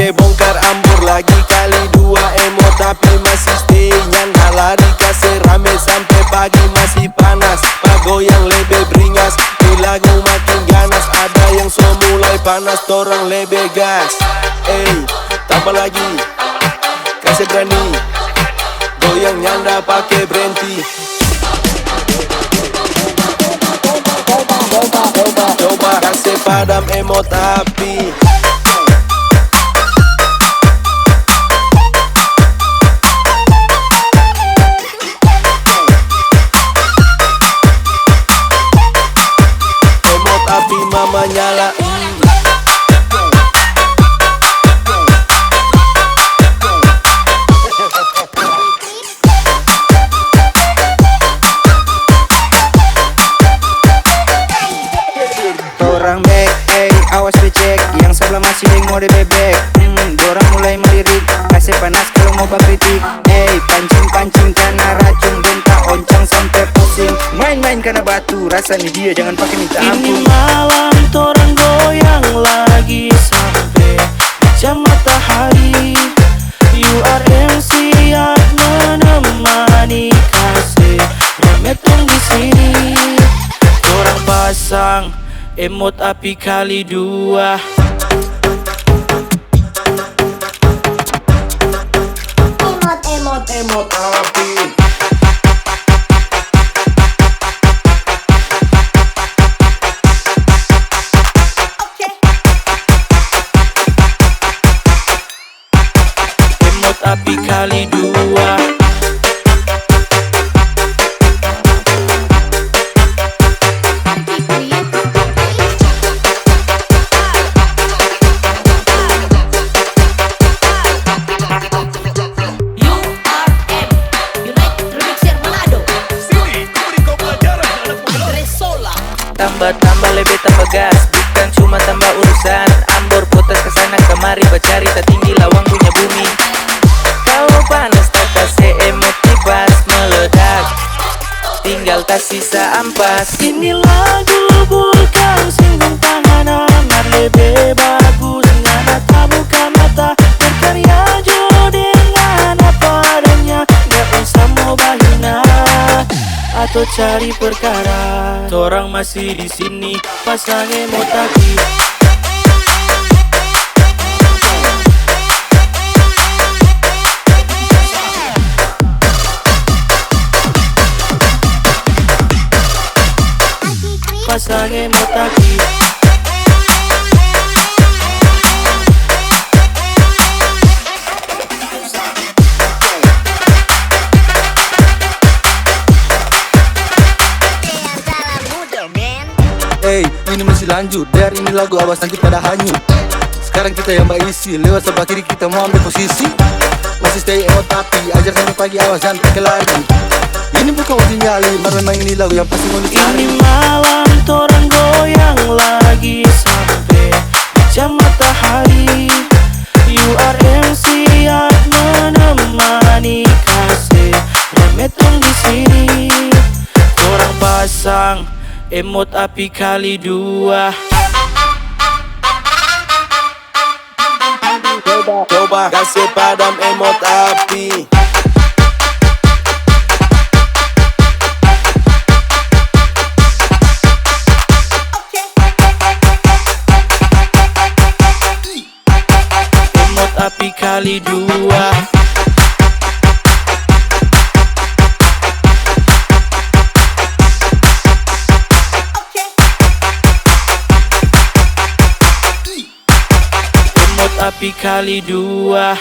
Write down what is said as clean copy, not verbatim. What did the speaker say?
Oke, bongkar ambur lagi kali dua. Emot tapi masih stay nyanda, lari kasih rame sampai pagi masih panas. Pagoyang lebih beringas, di lagu makin ganas. Ada yang so mulai panas, torang lebih gas. Tambah lagi, kasih berani, goyang nyanda pakai berhenti. Coba kasih padam emot api. Emot api mama nyala. Dorang back, awas becek. Yang sebelah masih yang mode bebek. Dorang mulai melirik, kasih panas kalau mau bakritik. Pancing-pancing karena racun, bentak oncang sampai pusing. Main-main karena batu, rasanya dia jangan pakai minta ampun. Ini malam torang goyang lagi sampai jam matahari. URMC yang menemani, kasih remetong di sini. Torang pasang emot api kali dua. Emot api. Emot api kali dua. Tambah lebih tambah gas, bukan cuma tambah urusan. Ambor potas kesana kemari, bercari tak tinggi lawang punya bumi. Kalau panas tak kasih emot kibas meledak, tinggal tak sisa ampas. Ini lagu bukan singgung tangan amat, lebih bagus ngana tak buka mata. Berkarya jo dengan apa adanya, gak usah mau bahina atau cari perkara. Torang masih di sini, pasang emot api. Pasang emot api. Ini masih lanjut, dari ini lagu awas nanti pada hanyut. Sekarang kita yang isi, lewat sebelah kiri kita mau ambil posisi. Masih stay emot api, ajar sampai pagi awas jangan pakai lari. Ini bukan uji nyali, memang ini lagu yang pasti mau dicari. Ini malam torang goyang lagi sampai jam matahari. URMC yang menemani, kasih remetong di sini. Torang pasang emot api kali dua. Coba kasih padam emot api. Emot api kali dua. Emot api kali dua.